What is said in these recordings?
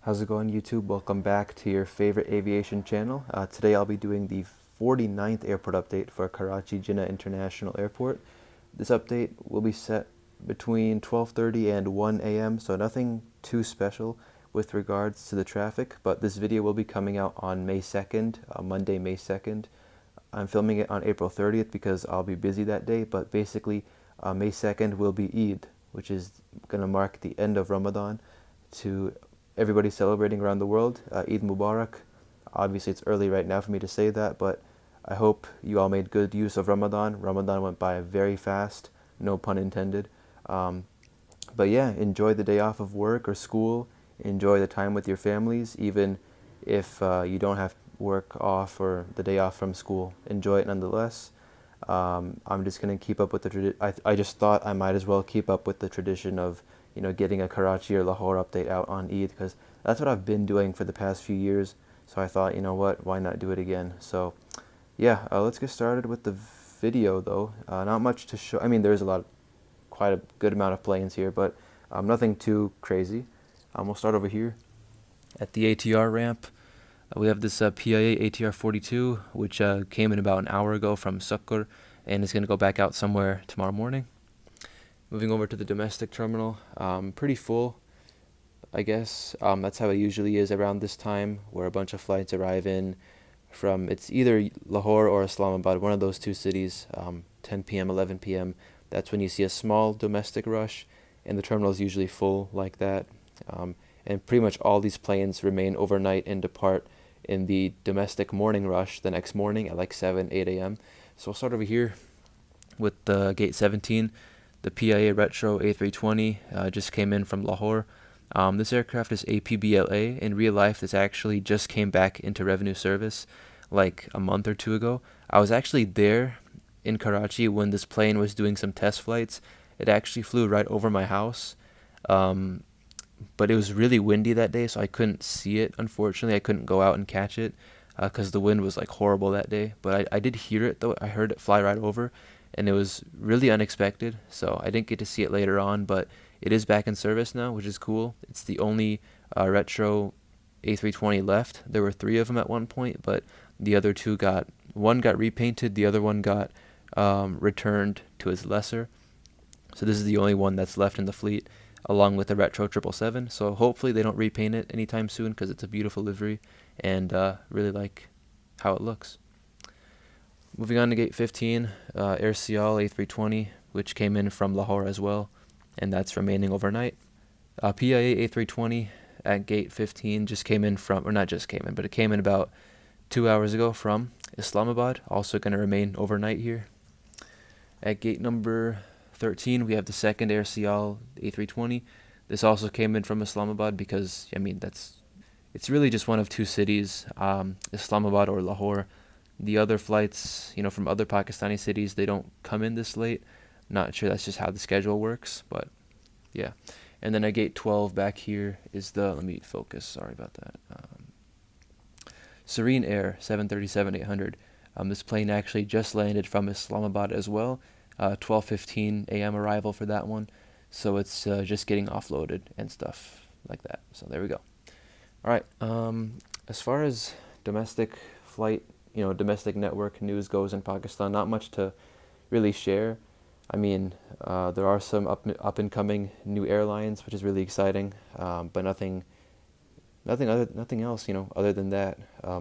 How's it going, YouTube? Welcome back to your favorite aviation channel. Today I'll be doing the 49th airport update for Karachi Jinnah International Airport. This update will be set between 12:30 and 1 a.m., so nothing too special with regards to the traffic, but this video will be coming out on May 2nd, Monday, May 2nd. I'm filming it on April 30th because I'll be busy that day, but basically May 2nd will be Eid, which is going to mark the end of Ramadan to everybody celebrating around the world. Eid Mubarak. Obviously it's early right now for me to say that, but I hope you all made good use of Ramadan. Ramadan went by very fast, no pun intended. But yeah, enjoy the day off of work or school. Enjoy the time with your families, even if you don't have work off or the day off from school. Enjoy it nonetheless. I'm just going to keep up with the tradition. I just thought I might as well keep up with the tradition of getting a Karachi or Lahore update out on Eid, because that's what I've been doing for the past few years. So I thought, you know what, why not do it again? So yeah, let's get started with the video though. Not much to show. I mean, there's quite a good amount of planes here, but nothing too crazy. We'll start over here at the ATR ramp. We have this PIA ATR-42, which came in about an hour ago from Sukkur, and is going to go back out somewhere tomorrow morning. Moving over to the domestic terminal, pretty full, I guess. That's how it usually is around this time, where a bunch of flights arrive in from, it's either Lahore or Islamabad, one of those two cities, 10 p.m., 11 p.m. That's when you see a small domestic rush, and the terminal is usually full like that. And pretty much all these planes remain overnight and depart in the domestic morning rush the next morning at like 7, 8 a.m. So we'll start over here with the gate 17. The PIA Retro A320 just came in from Lahore. This aircraft is APBLA. In real life, this actually just came back into revenue service like a month or two ago. I was actually there in Karachi when this plane was doing some test flights. It actually flew right over my house. But it was really windy that day, so I couldn't see it, unfortunately. I couldn't go out and catch it because the wind was like horrible that day. But I did hear it though. I heard it fly right over, and it was really unexpected, so I didn't get to see it later on, but it is back in service now, which is cool. It's the only retro A320 left. There were 3 of them at one point, but the other 2 one got repainted, the other one got returned to its lessor. So this is the only one that's left in the fleet, along with the retro 777. So hopefully they don't repaint it anytime soon, because it's a beautiful livery, and really like how it looks. Moving on to gate 15, Air Sial A320, which came in from Lahore as well, and that's remaining overnight. PIA A320 at gate 15 just came in from, or not just came in, but it came in about 2 hours ago from Islamabad, also going to remain overnight here. At gate number 13, we have the second Air Sial A320. This also came in from Islamabad because, I mean, it's really just one of 2 cities, Islamabad or Lahore. The other flights, from other Pakistani cities, they don't come in this late. Not sure that's just how the schedule works, but yeah. And then at gate 12 back here is let me focus, sorry about that. Serene Air 737-800. This plane actually just landed from Islamabad as well. 12:15 a.m. arrival for that one. So it's just getting offloaded and stuff like that. So there we go. All right. As far as domestic flight, domestic network news goes in Pakistan, not much to really share. I mean, there are some up and coming new airlines, which is really exciting, but nothing else, other than that.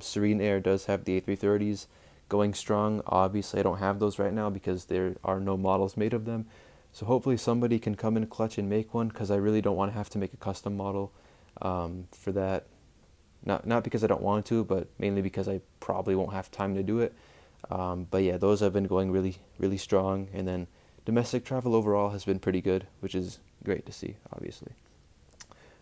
Serene Air does have the A330s going strong. Obviously, I don't have those right now because there are no models made of them. So hopefully somebody can come in clutch and make one, because I really don't want to have to make a custom model for that. Not because I don't want to, but mainly because I probably won't have time to do it. But yeah, those have been going really, really strong. And then domestic travel overall has been pretty good, which is great to see, obviously.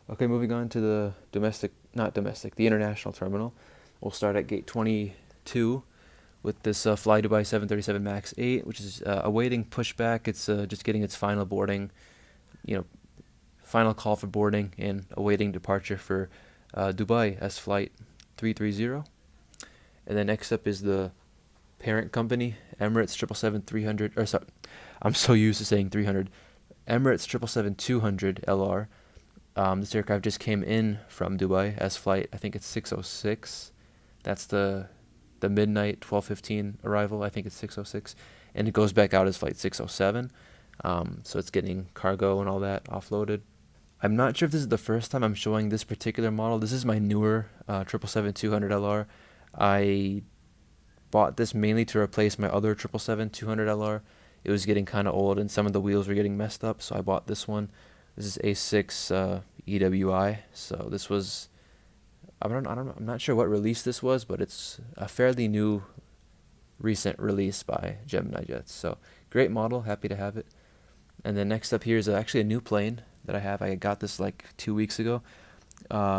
Okay, moving on to the the international terminal. We'll start at gate 22 with this Fly Dubai 737 MAX 8, which is awaiting pushback. It's just getting its final boarding, final call for boarding, and awaiting departure for Dubai as flight 330. And then next up is the parent company, Emirates 777-300, I'm so used to saying 300, Emirates 777-200 LR. This aircraft just came in from Dubai as flight, I think it's 606. That's the midnight 12:15 arrival. I think it's 606, and it goes back out as flight 607. So it's getting cargo and all that offloaded. I'm not sure if this is the first time I'm showing this particular model. This is my newer 777-200LR. I bought this mainly to replace my other 777-200LR. It was getting kind of old and some of the wheels were getting messed up, so I bought this one. This is A6 EWI. So this was, I'm not sure what release this was, but it's a fairly new, recent release by geminijets. So great model, happy to have it. And then next up here is actually a new plane that I have. I got this like 2 weeks ago.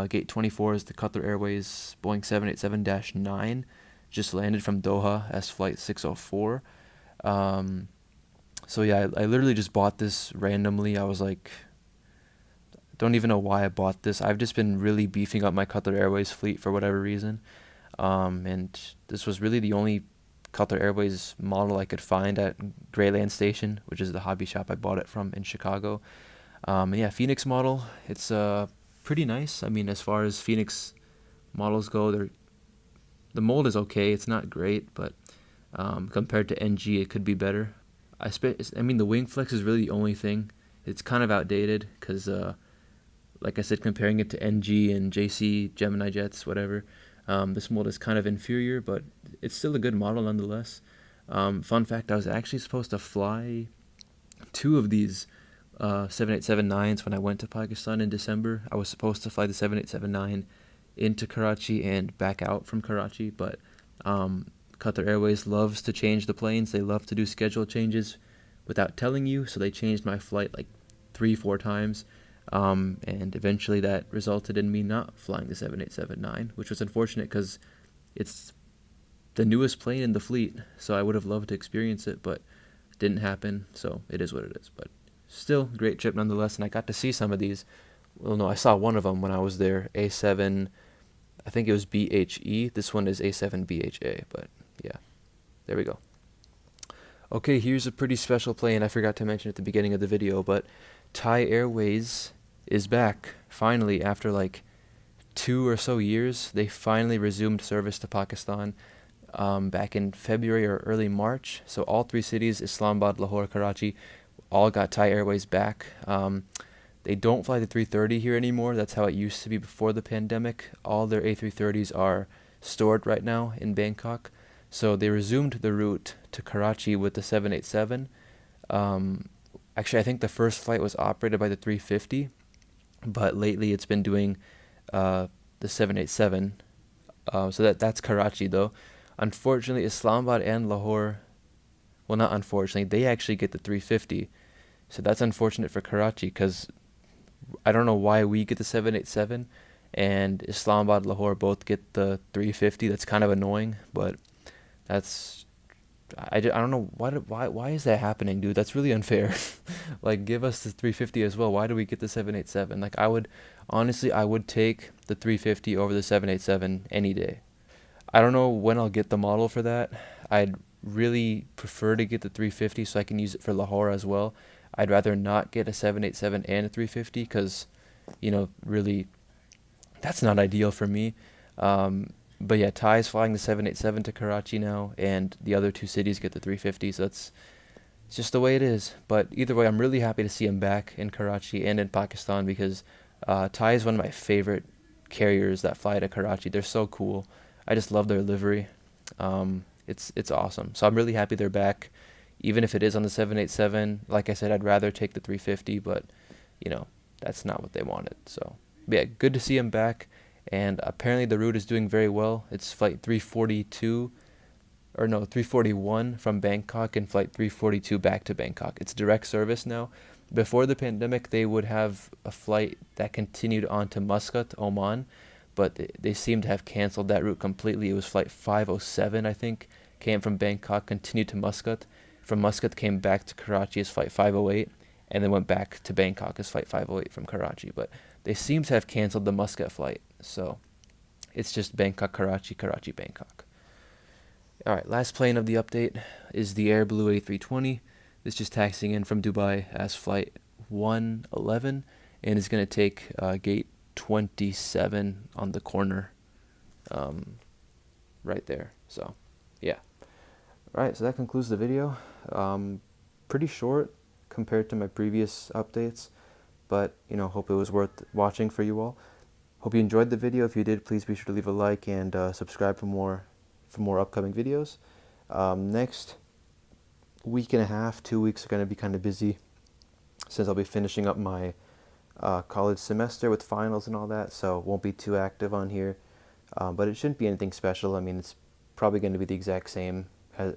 Gate 24 is the Qatar Airways Boeing 787-9. Just landed from Doha as flight 604. So yeah, I literally just bought this randomly. I was like, don't even know why I bought this. I've just been really beefing up my Qatar Airways fleet for whatever reason. And this was really the only Qatar Airways model I could find at Greyland Station, which is the hobby shop I bought it from in Chicago. And yeah, Phoenix model. It's pretty nice. I mean, as far as Phoenix models go, the mold is okay. It's not great, but compared to NG, it could be better. I mean, the wing flex is really the only thing. It's kind of outdated because, like I said, comparing it to NG and JC, geminijets, whatever, this mold is kind of inferior, but it's still a good model nonetheless. Fun fact, I was actually supposed to fly 2 of these 787-9s when I went to Pakistan in December. I was supposed to fly the 787-9 into Karachi and back out from Karachi, but Qatar Airways loves to change the planes. They love to do schedule changes without telling you, so they changed my flight like 3-4 times, and eventually that resulted in me not flying the 787-9, which was unfortunate because it's the newest plane in the fleet, so I would have loved to experience it, but it didn't happen, so it is what it is. But still, great trip nonetheless, and I got to see some of these. Well, no, I saw one of them when I was there, A7, I think it was BHE. This one is A7 BHA, but yeah, there we go. Okay, here's a pretty special plane. I forgot to mention at the beginning of the video, but Thai Airways is back, finally, after like 2 or so years. They finally resumed service to Pakistan back in February or early March. So all 3 cities, Islamabad, Lahore, Karachi, all got Thai Airways back. They don't fly the 330 here anymore. That's how it used to be before the pandemic. All their A330s are stored right now in Bangkok. So they resumed the route to Karachi with the 787. Actually, I think the first flight was operated by the 350, but lately it's been doing the 787. So that's Karachi though. Unfortunately, Islamabad and Lahore, well, not unfortunately, they actually get the 350. So that's unfortunate for Karachi because I don't know why we get the 787 and Islamabad, Lahore both get the 350. That's kind of annoying, but I don't know why is that happening, dude? That's really unfair. Like, give us the 350 as well. Why do we get the 787? Like, I would take the 350 over the 787 any day. I don't know when I'll get the model for that. I'd really prefer to get the 350 so I can use it for Lahore as well. I'd rather not get a 787 and a 350 because, really, that's not ideal for me. But yeah, Thai's flying the 787 to Karachi now, and the other 2 cities get the 350, so it's just the way it is. But either way, I'm really happy to see him back in Karachi and in Pakistan because Thai is one of my favorite carriers that fly to Karachi. They're so cool. I just love their livery. It's awesome. So I'm really happy they're back. Even if it is on the 787, like I said, I'd rather take the 350, but, that's not what they wanted. So, yeah, good to see him back. And apparently the route is doing very well. It's flight 341 from Bangkok and flight 342 back to Bangkok. It's direct service now. Before the pandemic, they would have a flight that continued on to Muscat, Oman, but they seem to have canceled that route completely. It was flight 507, I think, came from Bangkok, continued to Muscat. From Muscat, came back to Karachi as flight 508, and then went back to Bangkok as flight 508 from Karachi. But they seem to have canceled the Muscat flight. So it's just Bangkok, Karachi, Karachi, Bangkok. All right, last plane of the update is the Air Blue A320. This just taxiing in from Dubai as flight 111, and it's going to take gate 27 on the corner right there. So yeah. Alright, so that concludes the video. Pretty short compared to my previous updates, but hope it was worth watching for you all. Hope you enjoyed the video. If you did, please be sure to leave a like and subscribe for more upcoming videos. Next week and a half, 2 weeks are going to be kind of busy since I'll be finishing up my college semester with finals and all that, so won't be too active on here. But it shouldn't be anything special. I mean, it's probably going to be the exact same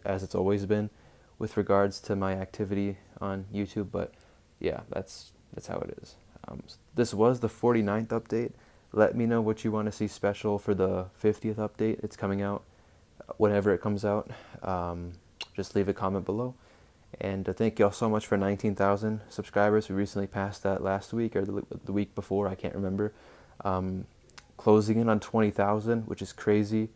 as it's always been with regards to my activity on YouTube, but yeah, that's how it is. This was the 49th update. Let me know what you want to see special for the 50th update. It's coming out whenever it comes out. Just leave a comment below. And thank you all so much for 19,000 subscribers. We recently passed that last week or the week before, I can't remember. Closing in on 20,000, which is crazy.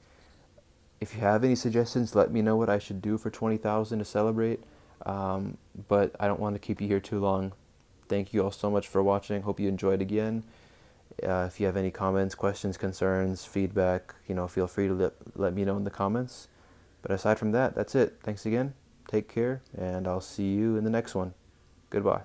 If you have any suggestions, let me know what I should do for 20,000 to celebrate. But I don't want to keep you here too long. Thank you all so much for watching. Hope you enjoyed again. If you have any comments, questions, concerns, feedback, feel free to let me know in the comments. But aside from that, that's it. Thanks again. Take care, and I'll see you in the next one. Goodbye.